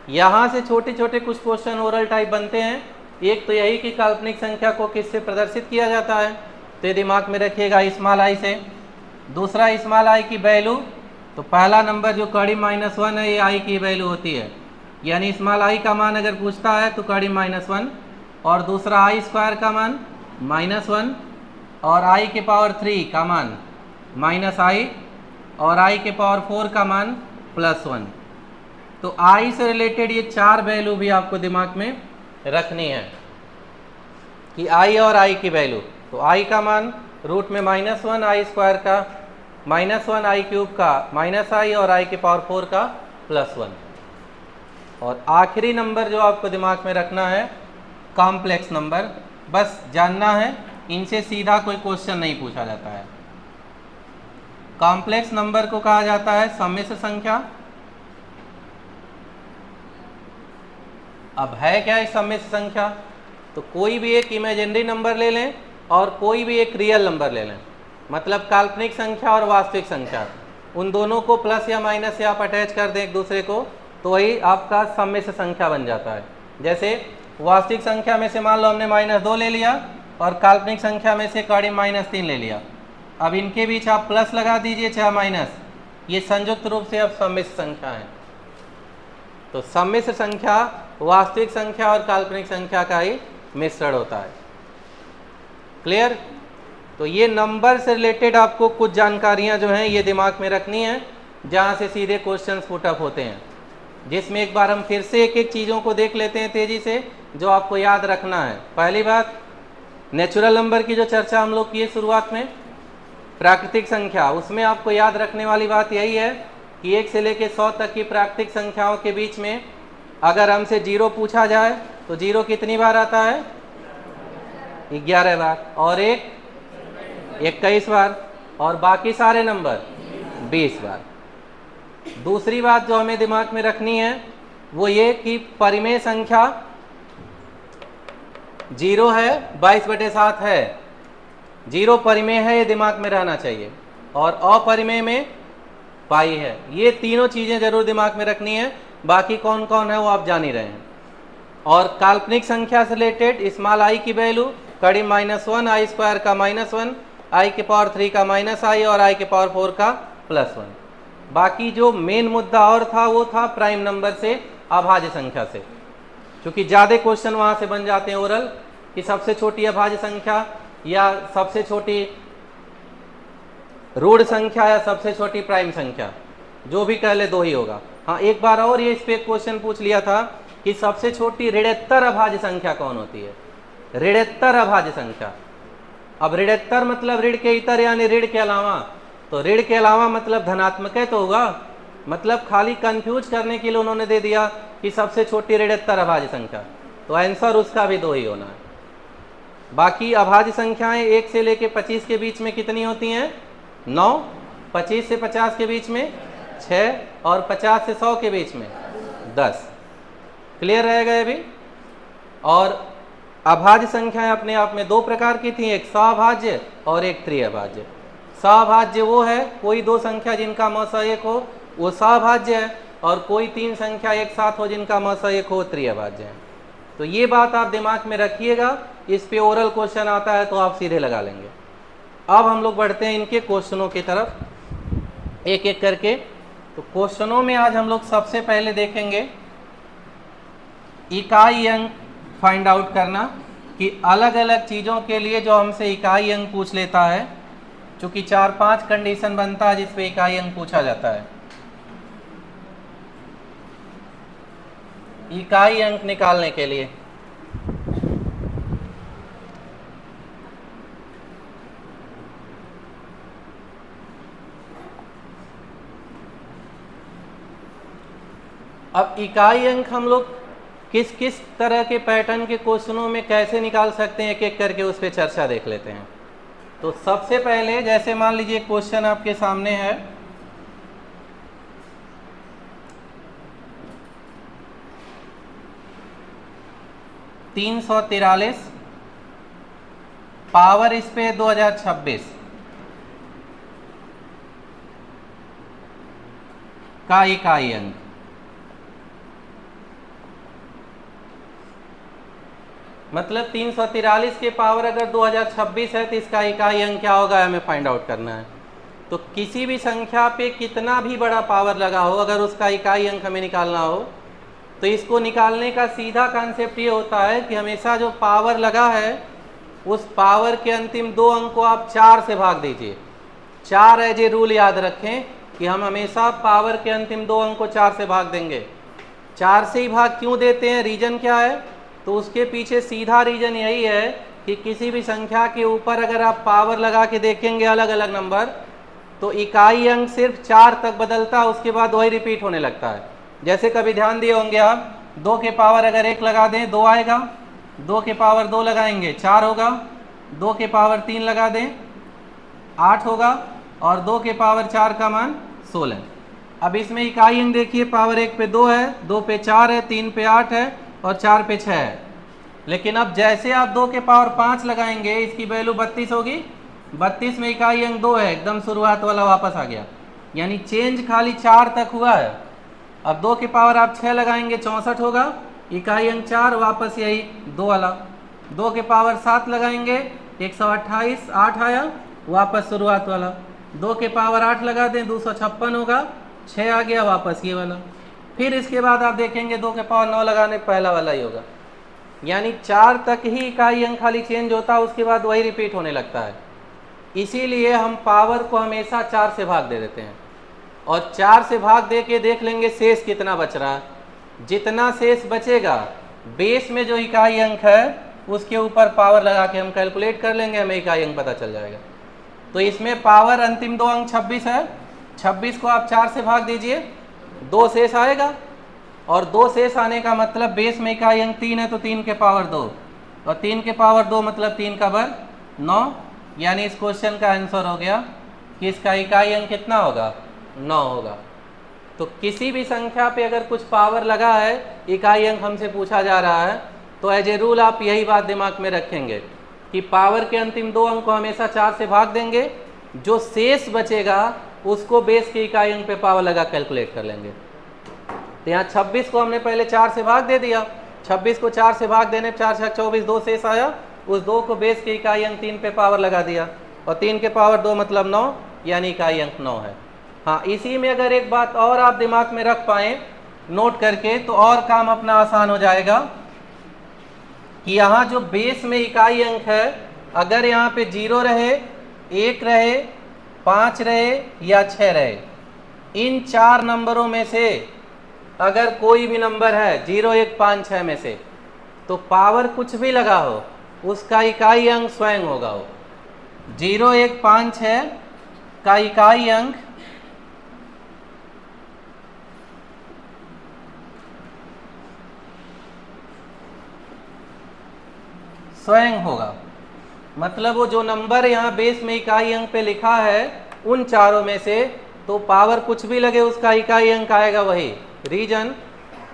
यहाँ से छोटे छोटे कुछ क्वेश्चन ओरल टाइप बनते हैं। एक तो यही कि काल्पनिक संख्या को किससे प्रदर्शित किया जाता है, तो ये दिमाग में रखिएगा, स्मॉल आई से। दूसरा स्मॉल आई की वैल्यू, तो पहला नंबर जो कड़ी -1 है ये आई की वैल्यू होती है, यानी स्मॉल आई का मान अगर पूछता है तो कड़ी -1, और दूसरा आई स्क्वायर का मान -1, और आई के पावर 3 का मान -i, और आई के पावर 4 का मान +1। तो आई से रिलेटेड ये 4 वैल्यू भी आपको दिमाग में रखनी है कि आई और आई की वैल्यू। तो आई का मान रूट में -1 आई स्क्वायर का, -1 आई क्यूब का, -i, और आई के पावर 4 का +1। और आखिरी नंबर जो आपको दिमाग में रखना है कॉम्प्लेक्स नंबर। बस जानना है, इनसे सीधा कोई क्वेश्चन नहीं पूछा जाता है। कॉम्प्लेक्स नंबर को कहा जाता है सम्मिश्र संख्या। अब है क्या है सम्मिश्र संख्या? तो कोई भी एक इमेजिनरी नंबर ले लें और कोई भी एक रियल नंबर ले लें, मतलब काल्पनिक संख्या और वास्तविक संख्या, उन दोनों को प्लस या माइनस से आप अटैच कर दें एक दूसरे को, तो वही आपका सम्मिश्र संख्या बन जाता है। जैसे वास्तविक संख्या में से मान लो हमने -2 ले लिया और काल्पनिक संख्या में से कड़ी -3 ले लिया। अब इनके बीच आप प्लस लगा दीजिए चाहे माइनस, ये संयुक्त रूप से अब सम्मिश्र संख्या है। तो सम्मिश्र संख्या वास्तविक संख्या और काल्पनिक संख्या का ही मिश्रण होता है। क्लियर? तो ये नंबर से रिलेटेड आपको कुछ जानकारियां जो हैं ये दिमाग में रखनी है, जहां से सीधे क्वेश्चन पुटअप होते हैं, जिसमें एक बार हम फिर से एक एक चीज़ों को देख लेते हैं तेज़ी से, जो आपको याद रखना है। पहली बात, नेचुरल नंबर की जो चर्चा हम लोग किए शुरुआत में, प्राकृतिक संख्या, उसमें आपको याद रखने वाली बात यही है कि 1 से लेकर 100 तक की प्राकृतिक संख्याओं के बीच में अगर हमसे 0 पूछा जाए तो 0 कितनी बार आता है? 11 बार, और एक 21 बार, और बाकी सारे नंबर 20 बार। दूसरी बात जो हमें दिमाग में रखनी है वो ये कि परिमेय संख्या 0 है, 22/7 है, 0 परिमेय है, ये दिमाग में रहना चाहिए, और अपरिमेय में पाई है। ये तीनों चीजें जरूर दिमाग में रखनी है, बाकी कौन कौन है वो आप जान ही रहे हैं। और काल्पनिक संख्या से रिलेटेड स्मॉल आई की वैल्यू कड़ी -1, आई स्क्वायर का -1, आई के पावर 3 का -i और आई के पावर 4 का +1। बाकी जो मेन मुद्दा और था वो था प्राइम नंबर से अभाज्य संख्या से, क्योंकि ज़्यादा क्वेश्चन वहाँ से बन जाते हैं ओरल कि सबसे छोटी अभाज्य संख्या या सबसे छोटी ऋण संख्या या सबसे छोटी प्राइम संख्या, जो भी कह ले दो ही होगा। हाँ, एक बार और ये इस पे क्वेश्चन पूछ लिया था कि सबसे छोटी ऋणोत्तर अभाज्य संख्या कौन होती है, ऋणोत्तर अभाज्य संख्या। अब ऋणोत्तर मतलब ऋण के इतर यानी ऋण के अलावा, तो ऋण के अलावा मतलब धनात्मक है तो होगा, मतलब खाली कंफ्यूज करने के लिए उन्होंने दे दिया कि सबसे छोटी ऋणोत्तर अभाज्य संख्या, तो आंसर उसका भी 2 ही होना है। बाकी अभाज्य संख्याएं 1 से लेके 25 के बीच में कितनी होती हैं? 9, 25 से 50 के बीच में 6, और 50 से 100 के बीच में 10। क्लियर रहेगा ये भी। और अभाज्य संख्याएं अपने आप में 2 प्रकार की थी, एक सभाज्य और एक त्रिअभाज्य। सभाज्य वो है कोई 2 संख्या जिनका मौसा 1 हो, वो सभाज्य है, और कोई 3 संख्या एक साथ हो जिनका मौसा 1 हो, त्रिअभाज्य है। तो ये बात आप दिमाग में रखिएगा, इस पे ओरल क्वेश्चन आता है तो आप सीधे लगा लेंगे। अब हम लोग बढ़ते हैं इनके क्वेश्चनों की तरफ एक एक करके। तो क्वेश्चनों में आज हम लोग सबसे पहले देखेंगे इकाई अंक फाइंड आउट करना, कि अलग अलग चीज़ों के लिए जो हमसे इकाई अंक पूछ लेता है, चूँकि 4-5 कंडीशन बनता है जिस पे इकाई अंक पूछा जाता है। इकाई अंक निकालने के लिए अब इकाई अंक हम लोग किस किस तरह के पैटर्न के क्वेश्चनों में कैसे निकाल सकते हैं, एक एक करके उस पर चर्चा देख लेते हैं। तो सबसे पहले जैसे मान लीजिए क्वेश्चन आपके सामने है, (343) पावर इस पे 2026 का इकाई अंक। मतलब 343 के पावर अगर 2026 है तो इसका इकाई अंक क्या होगा, हमें फाइंड आउट करना है। तो किसी भी संख्या पे कितना भी बड़ा पावर लगा हो, अगर उसका इकाई अंक हमें निकालना हो, तो इसको निकालने का सीधा कॉन्सेप्ट ये होता है कि हमेशा जो पावर लगा है उस पावर के अंतिम 2 अंक को आप 4 से भाग दीजिए। 4 एज ए रूल याद रखें कि हम हमेशा पावर के अंतिम 2 अंक को 4 से भाग देंगे। 4 से ही भाग क्यों देते हैं, रीजन क्या है? तो उसके पीछे सीधा रीजन यही है कि किसी भी संख्या के ऊपर अगर आप पावर लगा के देखेंगे अलग अलग नंबर, तो इकाई अंक सिर्फ 4 तक बदलता है, उसके बाद वही रिपीट होने लगता है। जैसे कभी ध्यान दिए होंगे आप, 2 के पावर अगर 1 लगा दें 2 आएगा, 2 के पावर 2 लगाएंगे 4 होगा, 2 के पावर 3 लगा दें 8 होगा, और 2 के पावर 4 का मान 16। अब इसमें इकाई अंक देखिए, पावर 1 पे 2 है, 2 पे 4 है, 3 पे 8 है और 4 पे 6 है। लेकिन अब जैसे आप 2 के पावर 5 लगाएंगे इसकी वैल्यू 32 होगी। 32 में इकाई अंक 2 है, एकदम शुरुआत वाला वापस आ गया, यानी चेंज खाली 4 तक हुआ है। अब 2 के पावर आप 6 लगाएंगे 64 होगा, इकाई अंक 4, वापस यही 2 वाला। 2 के पावर 7 लगाएंगे 128, 8 आया, वापस शुरुआत वाला। 2 के पावर 8 लगा दें 256 होगा, 6 आ गया, वापस ये वाला। फिर इसके बाद आप देखेंगे 2 के पावर 9 लगाने पहला वाला ही होगा, यानी 4 तक ही इकाई अंक खाली चेंज होता है, उसके बाद वही रिपीट होने लगता है। इसीलिए हम पावर को हमेशा 4 से भाग दे देते हैं, और 4 से भाग दे के देख लेंगे शेष कितना बच रहा है। जितना शेष बचेगा बेस में जो इकाई अंक है उसके ऊपर पावर लगा के हम कैलकुलेट कर लेंगे, हमें इकाई अंक पता चल जाएगा। तो इसमें पावर अंतिम 2 अंक 26 है, 26 को आप 4 से भाग दीजिए, 2 शेष आएगा, और 2 शेष आने का मतलब बेस में इकाई अंक 3 है तो 3 के पावर 2, और 3 के पावर 2 मतलब 3 का वर्ग 9, यानी इस क्वेश्चन का आंसर हो गया कि इसका इकाई अंक कितना होगा, 9 होगा। तो किसी भी संख्या पे अगर कुछ पावर लगा है, इकाई अंक हमसे पूछा जा रहा है, तो एज ए रूल आप यही बात दिमाग में रखेंगे कि पावर के अंतिम 2 अंक को हमेशा 4 से भाग देंगे, जो शेष बचेगा उसको बेस के इकाई अंक पे पावर लगा कैलकुलेट कर लेंगे। तो यहाँ 26 को हमने पहले 4 से भाग दे दिया, 26 को 4 से भाग देने 4 6 24, 2 शेष आया, उस 2 को बेस के इकाई अंक 3 पे पावर लगा दिया, और 3 के पावर 2 मतलब 9, यानी इकाई अंक 9 है। हाँ, इसी में अगर एक बात और आप दिमाग में रख पाएँ नोट करके, तो और काम अपना आसान हो जाएगा कि यहाँ जो बेस में इकाई अंक है, अगर यहाँ पे 0 रहे, 1 रहे, 5 रहे या 6 रहे, इन 4 नंबरों में से अगर कोई भी नंबर है 0 1 5 6 में से, तो पावर कुछ भी लगा हो उसका इकाई अंक स्वयं होगा। हो 0 1 5 6 का इकाई अंक स्वयं होगा, मतलब वो जो नंबर यहाँ बेस में इकाई अंक पे लिखा है उन चारों में से, तो पावर कुछ भी लगे उसका इकाई अंक आएगा वही। रीजन,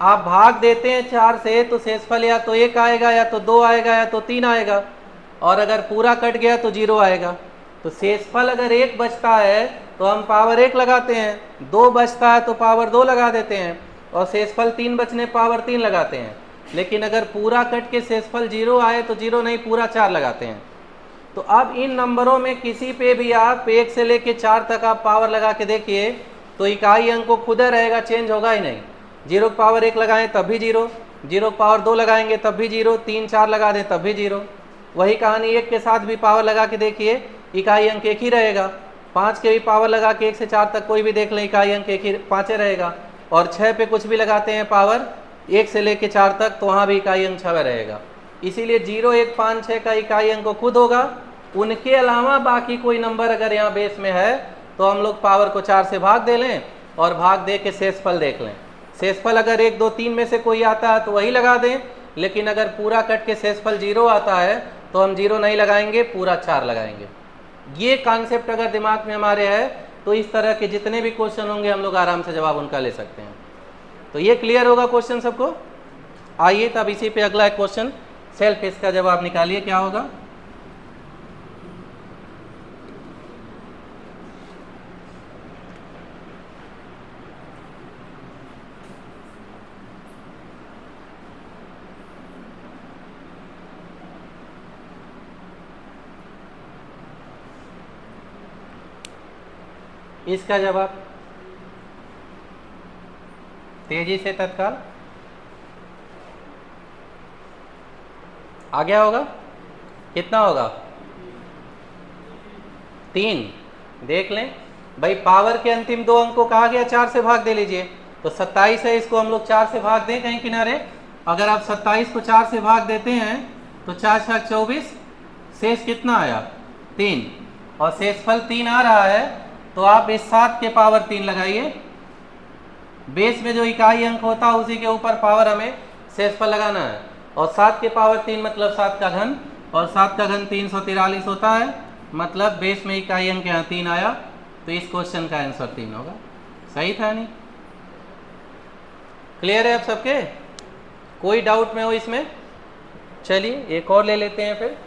आप भाग देते हैं 4 से तो शेषफल या तो 1 आएगा, या तो 2 आएगा, या तो 3 आएगा, और अगर पूरा कट गया तो 0 आएगा। तो शेषफल अगर 1 बचता है तो हम पावर 1 लगाते हैं, 2 बचता है तो पावर 2 लगा देते हैं, और शेषफल 3 बचने पावर 3 लगाते हैं। लेकिन अगर पूरा कट के शेषफल 0 आए तो 0 नहीं, पूरा 4 लगाते हैं। तो अब इन नंबरों में किसी पे भी आप 1 से लेके 4 तक आप पावर लगा के देखिए, तो इकाई अंक को खुद रहेगा, चेंज होगा ही नहीं। 0 की पावर 1 लगाएं तब भी 0, 0 की पावर 2 लगाएंगे तब भी 0, 3 4 लगा दें तब भी 0। वही कहानी 1 के साथ भी पावर लगा के देखिए, इकाई अंक 1 ही रहेगा। 5 के भी पावर लगा के 1 से 4 तक कोई भी देख लें, इकाई अंक 1 ही 5 रहेगा। और 6 पे कुछ भी लगाते हैं पावर 1 से लेके 4 तक, तो वहाँ भी इकाई अंक 6 रहेगा। इसीलिए 0 1 5 6 का इकाई अंक खुद होगा। उनके अलावा बाकी कोई नंबर अगर यहाँ बेस में है तो हम लोग पावर को 4 से भाग दे लें, और भाग दे के शेषफल देख लें। शेषफल अगर 1 2 3 में से कोई आता है तो वही लगा दें, लेकिन अगर पूरा कट के शेषफल 0 आता है तो हम 0 नहीं लगाएंगे, पूरा 4 लगाएंगे। ये कॉन्सेप्ट अगर दिमाग में हमारे है तो इस तरह के जितने भी क्वेश्चन होंगे हम लोग आराम से जवाब उनका ले सकते हैं। तो ये क्लियर होगा क्वेश्चन सबको। आइए तब इसी पे अगला एक क्वेश्चन सेल्फ, इसका जवाब निकालिए क्या होगा। इसका जवाब तेजी से तत्काल आ गया होगा। कितना होगा? 3। देख लें भाई, पावर के अंतिम 2 अंक को कहा गया 4 से भाग दे लीजिए, तो 27 है, इसको हम लोग 4 से भाग दें कहीं किनारे। अगर आप 27 को 4 से भाग देते हैं तो 4 6 24, शेष कितना आया? 3, और शेषफल 3 आ रहा है, तो आप इस 7 के पावर 3 लगाइए। बेस में जो इकाई अंक होता है उसी के ऊपर पावर हमें शेषफल लगाना है, और 7 के पावर 3 मतलब 7 का घन, और 7 का घन 343 होता है, मतलब बेस में इकाई अंक यहाँ 3 आया, तो इस क्वेश्चन का आंसर 3 होगा। सही था नहीं? क्लियर है आप सबके? कोई डाउट में हो इसमें? चलिए एक और ले लेते हैं फिर।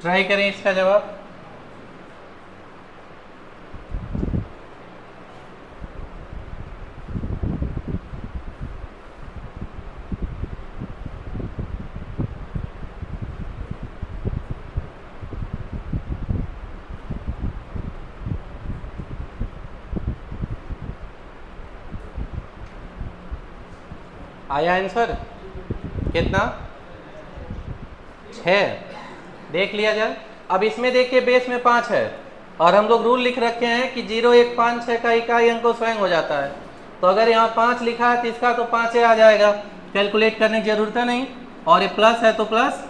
ट्राई करें इसका जवाब। आया आंसर कितना? 6। देख लिया जाए। अब इसमें देखिए बेस में 5 है, और हम लोग रूल लिख रखे हैं कि 0 1 5 6 का इकाई अंक स्वयं हो जाता है। तो अगर यहाँ 5 लिखा है तो इसका तो 5 आ जाएगा, कैलकुलेट करने की जरूरत नहीं। और ये प्लस है तो प्लस,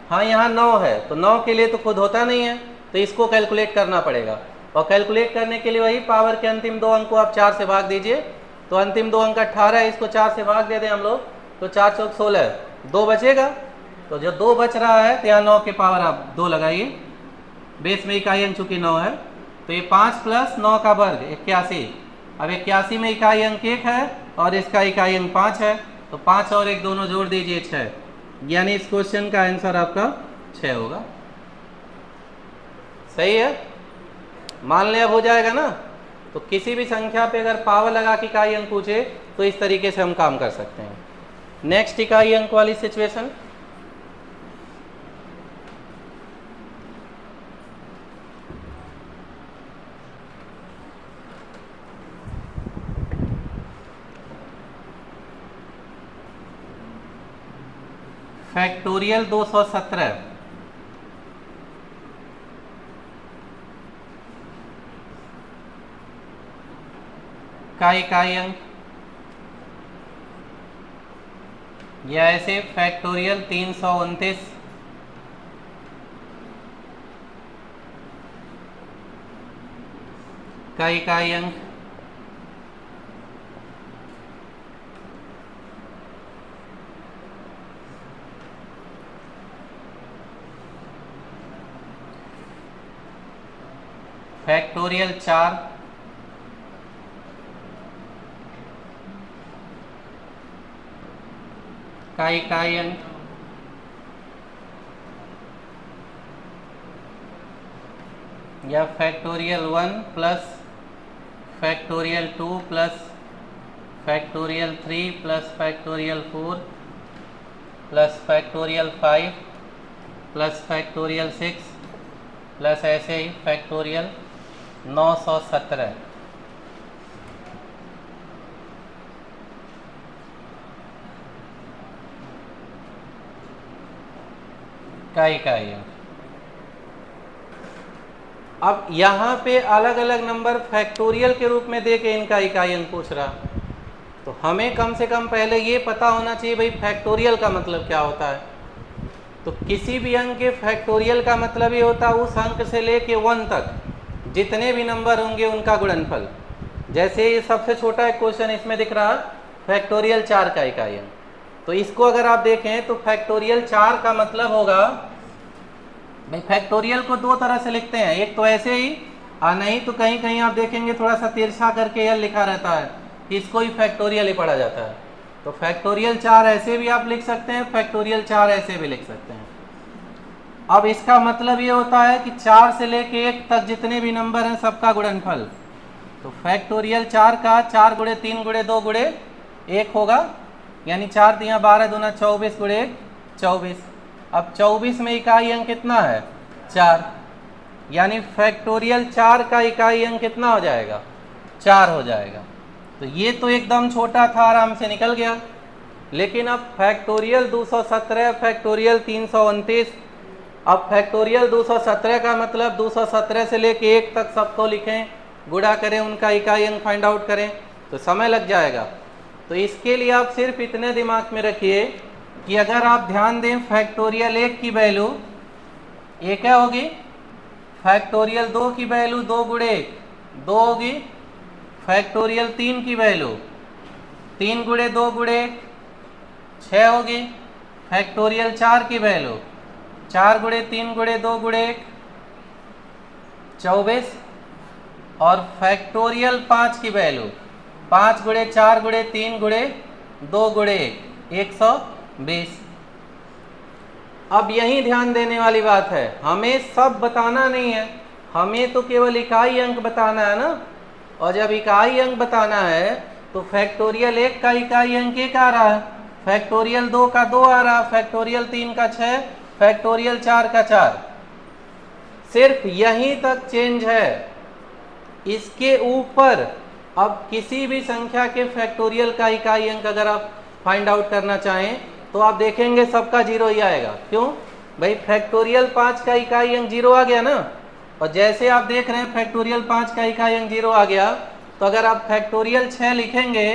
हाँ यहाँ 9 है तो 9 के लिए तो खुद होता नहीं है, तो इसको कैलकुलेट करना पड़ेगा। और कैलकुलेट करने के लिए वही पावर के अंतिम 2 अंक को आप 4 से भाग दीजिए, तो अंतिम 2 अंक 18 है, इसको 4 से भाग दे दें हम लोग, तो 4 चौक 16, 2 बचेगा। तो जो 2 बच रहा है तो यहाँ 9 के पावर आप 2 लगाइए, बेस में इकाई अंक चूँकि 9 है, तो ये 5 प्लस 9 का वर्ग 81। अब 81 में इकाई अंक 1 है और इसका इकाई अंक 5 है, तो 5 और 1 दोनों जोड़ दीजिए 6, यानी इस क्वेश्चन का आंसर आपका 6 होगा। सही है, मान लें अब हो जाएगा ना। तो किसी भी संख्या पे अगर पावर लगा के इकाई अंक पूछे तो इस तरीके से हम काम कर सकते हैं। नेक्स्ट इकाई अंक वाली सिचुएशन, फैक्टोरियल 217 का इकाई अंक, या ऐसे फैक्टोरियल 329 का इकाई अंक, फैक्टोरियल 4 का इकाई अंक, या factorial 1 plus factorial 2 plus factorial 3 plus factorial 4 plus factorial 5 plus factorial 6 plus ऐसे ही फैक्टोरियल 917 का इकाई अंक। अब यहाँ पे अलग अलग नंबर फैक्टोरियल के रूप में दे के इनका इकाई अंक पूछ रहा, तो हमें कम से कम पहले ये पता होना चाहिए भाई फैक्टोरियल का मतलब क्या होता है। तो किसी भी अंक के फैक्टोरियल का मतलब ये होता है उस अंक से लेके 1 तक जितने भी नंबर होंगे उनका गुणनफल। जैसे ये सबसे छोटा एक क्वेश्चन इसमें दिख रहा फैक्टोरियल 4 का इकाई अंक, तो इसको अगर आप देखें तो फैक्टोरियल 4 का मतलब होगा भाई, फैक्टोरियल को 2 तरह से लिखते हैं, एक तो ऐसे ही और नहीं तो कहीं कहीं आप देखेंगे थोड़ा सा तिरछा करके यल लिखा रहता है, इसको ही फैक्टोरियल ही पढ़ा जाता है। तो फैक्टोरियल 4 ऐसे भी आप लिख सकते हैं, फैक्टोरियल 4 ऐसे भी लिख सकते हैं। अब इसका मतलब ये होता है कि 4 से लेके 1 तक जितने भी नंबर हैं सबका गुणनफल। तो फैक्टोरियल 4 का 4 गुणे 3 गुणे 2 गुणे 1 होगा, यानी 4 दिया 12 दूना 24 गुणे 1 24। अब 24 में इकाई अंक कितना है 4, यानी फैक्टोरियल 4 का इकाई अंक कितना हो जाएगा 4 हो जाएगा। तो ये तो एकदम छोटा था, आराम से निकल गया। लेकिन अब फैक्टोरियल 217 फैक्टोरियल 329, अब फैक्टोरियल 217 का मतलब 217 से लेके 1 तक सबको लिखें, गुणा करें, उनका इकाई अंक फाइंड आउट करें, तो समय लग जाएगा। तो इसके लिए आप सिर्फ इतने दिमाग में रखिए कि अगर आप ध्यान दें फैक्टोरियल 1 की वैल्यू ये क्या होगी, फैक्टोरियल 2 की वैल्यू 2 गुणे 1 2 होगी, फैक्टोरियल 3 की वैल्यू 3 गुणे 2 गुणे 6 होगी, फैक्टोरियल 4 की वैल्यू 4 गुणे 3 गुणे 2 गुणे 1 24, और फैक्टोरियल 5 की वैल्यू 5 गुणे 4 गुणे 3 गुणे 2 गुणे 1 120। अब यही ध्यान देने वाली बात है, हमें सब बताना नहीं है, हमें तो केवल इकाई अंक बताना है ना। और जब इकाई अंक बताना है तो फैक्टोरियल 1 का इकाई अंक 1 आ रहा है, फैक्टोरियल 2 का 2 आ रहा है, फैक्टोरियल 3 का 6, फैक्टोरियल 4 का 4, सिर्फ यहीं तक चेंज है। इसके ऊपर अब किसी भी संख्या के फैक्टोरियल का इकाई अंक अगर आप फाइंड आउट करना चाहें तो आप देखेंगे सबका 0 ही आएगा। क्यों भाई, फैक्टोरियल 5 का इकाई अंक 0 आ गया ना, और जैसे आप देख रहे हैं फैक्टोरियल 5 का इकाई अंक 0 आ गया, तो अगर आप फैक्टोरियल 6 लिखेंगे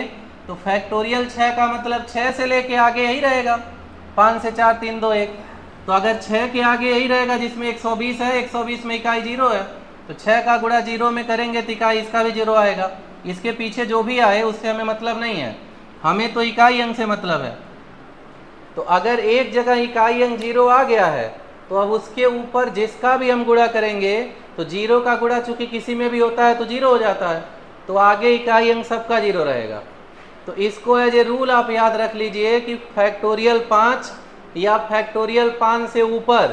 तो फैक्टोरियल 6 का मतलब 6 से लेके आगे यही रहेगा, 5 से 4 3 2 1। तो अगर 6 के आगे यही रहेगा जिसमें 120 है, 120 में इकाई 0 है, तो 6 का गुणा 0 में करेंगे तो इकाई इसका भी 0 आएगा। इसके पीछे जो भी आए उससे हमें मतलब नहीं है, हमें तो इकाई अंक से मतलब है। तो अगर एक जगह इकाई अंक 0 आ गया है तो अब उसके ऊपर जिसका भी हम गुणा करेंगे तो 0 का गुणा चूंकि किसी में भी होता है तो 0 हो जाता है, तो आगे इकाई अंक सबका 0 रहेगा। तो इसको एज ए रूल आप याद रख लीजिए कि फैक्टोरियल 5 या फैक्टोरियल 5 से ऊपर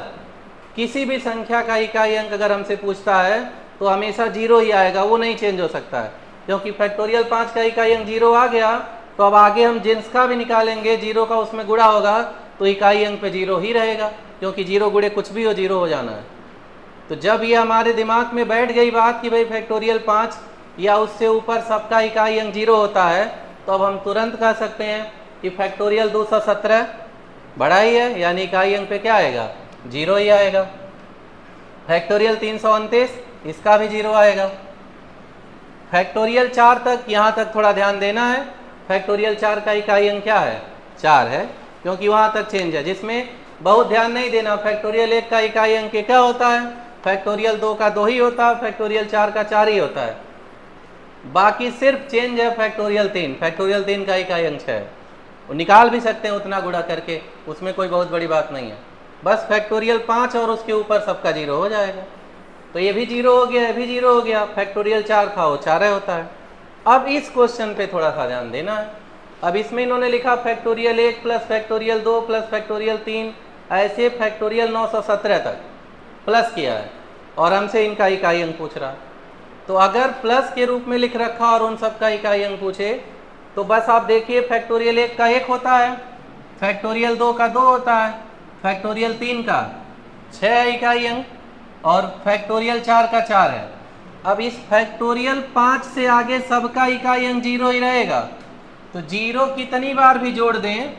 किसी भी संख्या का इकाई अंक अगर हमसे पूछता है तो हमेशा 0 ही आएगा, वो नहीं चेंज हो सकता है। क्योंकि फैक्टोरियल 5 का इकाई अंक 0 आ गया तो अब आगे हम जिसका भी निकालेंगे 0 का उसमें गुणा होगा तो इकाई अंक पे 0 ही रहेगा, क्योंकि 0 गुणे कुछ भी हो 0 हो जाना है। तो जब ये हमारे दिमाग में बैठ गई बात कि भाई फैक्टोरियल 5 या उससे ऊपर सबका इकाई अंक 0 होता है, तो अब हम तुरंत कह सकते हैं कि फैक्टोरियल 217 बड़ा ही है, यानी इकाई अंक पे क्या आएगा 0 ही आएगा। फैक्टोरियल 329 इसका भी 0 आएगा। फैक्टोरियल 4 तक, यहाँ तक थोड़ा ध्यान देना है, फैक्टोरियल 4 का इकाई अंक क्या है 4 है, क्योंकि वहाँ तक चेंज है, जिसमें बहुत ध्यान नहीं देना। फैक्टोरियल 1 का इकाई अंक क्या होता है, फैक्टोरियल 2 का 2 ही होता है, फैक्टोरियल 4 का 4 ही होता है। बाकी सिर्फ चेंज है फैक्टोरियल 3, फैक्टोरियल 3 का इकाई अंक 6 है, वो निकाल भी सकते हैं उतना गुणा करके, उसमें कोई बहुत बड़ी बात नहीं है। बस फैक्टोरियल 5 और उसके ऊपर सबका 0 हो जाएगा। तो ये भी 0 हो गया, ये भी 0 हो गया, फैक्टोरियल 4 खाओ 4 होता है। अब इस क्वेश्चन पे थोड़ा सा ध्यान देना है। अब इसमें इन्होंने लिखा factorial 1 plus factorial 2 plus factorial 3, ऐसे फैक्टोरियल 917 तक प्लस किया है और हमसे इनका इकाई अंक पूछ रहा है। तो अगर प्लस के रूप में लिख रखा और उन सब का इकाई अंक पूछे तो बस आप देखिए फैक्टोरियल 1 का 1 होता है, फैक्टोरियल 2 का 2 होता है, फैक्टोरियल 3 का 6 इकाई अंक और फैक्टोरियल 4 का 4 है। अब इस फैक्टोरियल 5 से आगे सबका इकाई अंक 0 ही रहेगा, तो 0 कितनी बार भी जोड़ दें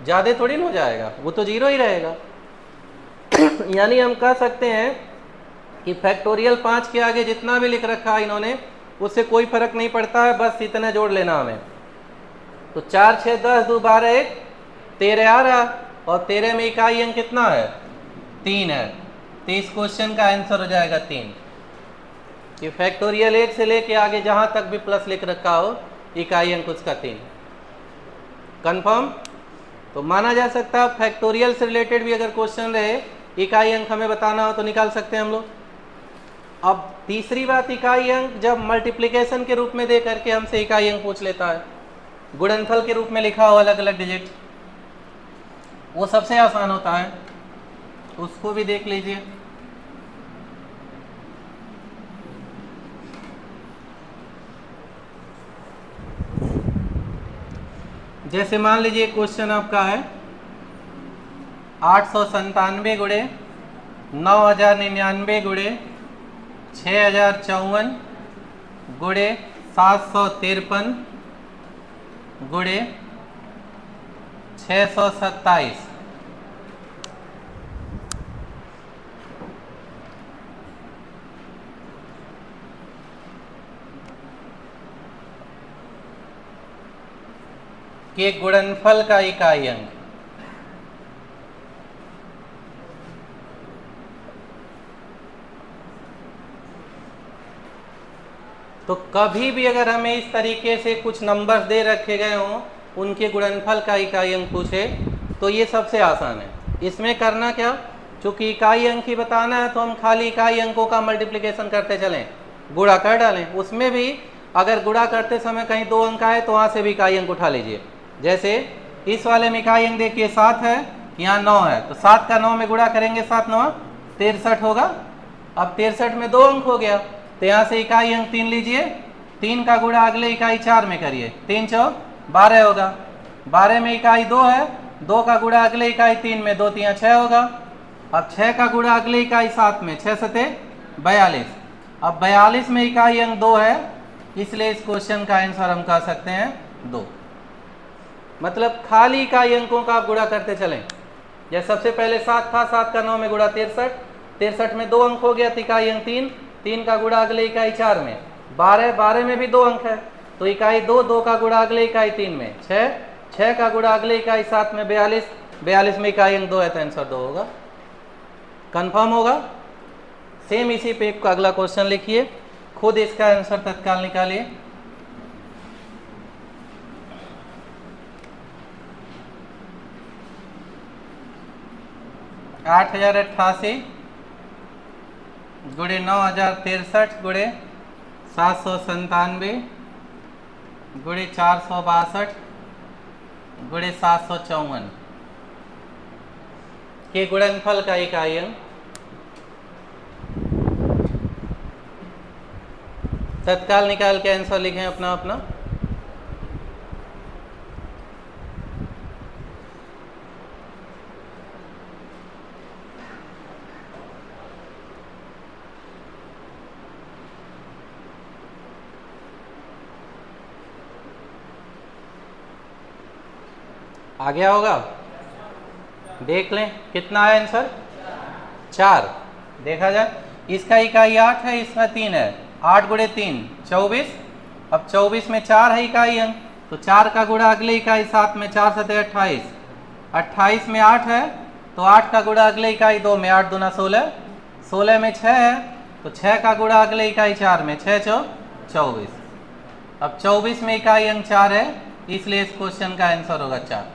ज़्यादा थोड़ी ना हो जाएगा, वो तो 0 ही रहेगा। यानी हम कह सकते हैं कि फैक्टोरियल 5 के आगे जितना भी लिख रखा है इन्होंने उससे कोई फर्क नहीं पड़ता है, बस इतना जोड़ लेना हमें। तो 4 6 10 2 12 1 13 आ रहा, और 13 में इकाई अंक कितना है 3 है, तो इस क्वेश्चन का आंसर हो जाएगा 3। कि फैक्टोरियल 1 से लेके आगे जहां तक भी प्लस लिख रखा हो इकाई अंक उसका 3। कंफर्म? तो माना जा सकता है फैक्टोरियल से रिलेटेड भी अगर क्वेश्चन रहे इकाई अंक हमें बताना हो तो निकाल सकते हैं हम लोग। अब तीसरी बात, इकाई अंक जब मल्टीप्लिकेशन के रूप में दे करके हमसे इकाई अंक पूछ लेता है, गुणनफल के रूप में लिखा हो अलग अलग डिजिट, वो सबसे आसान होता है, उसको भी देख लीजिए। जैसे मान लीजिए क्वेश्चन आपका है 897 गुणे 9099 गुणे 6054 गुणे 753 गुणे 627। के गुणनफल का इकाई अंक। तो कभी भी अगर हमें इस तरीके से कुछ नंबर्स दे रखे गए हों उनके गुणनफल का इकाई अंक पूछे तो ये सबसे आसान है। इसमें करना क्या, चूंकि इकाई अंक ही बताना है तो हम खाली इकाई अंकों का मल्टीप्लिकेशन करते चलें, गुणा कर डालें। उसमें भी अगर गुणा करते समय कहीं 2 अंक आए तो वहाँ से भी इकाई अंक उठा लीजिए। जैसे इस वाले में इकाई अंक देखिए 7 है, यहाँ 9 है, तो 7 का 9 में गुणा करेंगे 7 9 63 होगा। अब 63 में 2 अंक हो गया तो यहाँ से इकाई अंक 3 लीजिए, 3 का गुणा अगले इकाई 4 में करिए, 3 4 12 होगा। 12 में इकाई 2 है, 2 का गुणा अगले इकाई 3 में, 2 3 6 होगा। अब 6 का गुणा अगले इकाई 7 में, 6 7 42। अब 42 में इकाई अंक 2 है, इसलिए इस क्वेश्चन का आंसर हम कह सकते हैं 2। मतलब खाली इकाई अंकों का आप गुणा करते चलें। जैसे सबसे पहले 7 था, 7 का 9 में गुणा 63, 63 में 2 अंक हो गया तो इकाई अंक 3, 3 का गुणा अगले इकाई 4 में, 12 में भी 2 अंक है, तो इकाई 2, 2 का गुणा अगले इकाई 3 में 6, 6 का गुणा अगले इकाई 7 में 42, 42 में इकाई अंक 2 है तो आंसर 2 होगा। कंफर्म होगा। सेम इसी पे का अगला क्वेश्चन लिखिए, खुद इसका आंसर तत्काल निकालिए। आठ 8088 गुणे 9063 गुणे 797 गुणे 462 गुणे 754 के गुणनफल का इकाई अंक। तत्काल निकाल के आंसर लिखें अपना अपना। आ गया होगा, देख लें कितना है आंसर, 4। देखा जाए, इसका इकाई 8 है, इसका 3 है, 8 गुणे 3 24। अब 24 में 4 है इकाई अंक, तो 4 का गुणा अगले इकाई 7 में 4 7 28, 28 में 8 है, तो 8 का गुणा अगले इकाई 2 में 8 दूना 16, 16 में 6 है, तो 6 का गुणा अगले इकाई 4 में 6 चौ 24। अब 24 में इकाई अंक 4 है, इसलिए इस क्वेश्चन का आंसर होगा 4।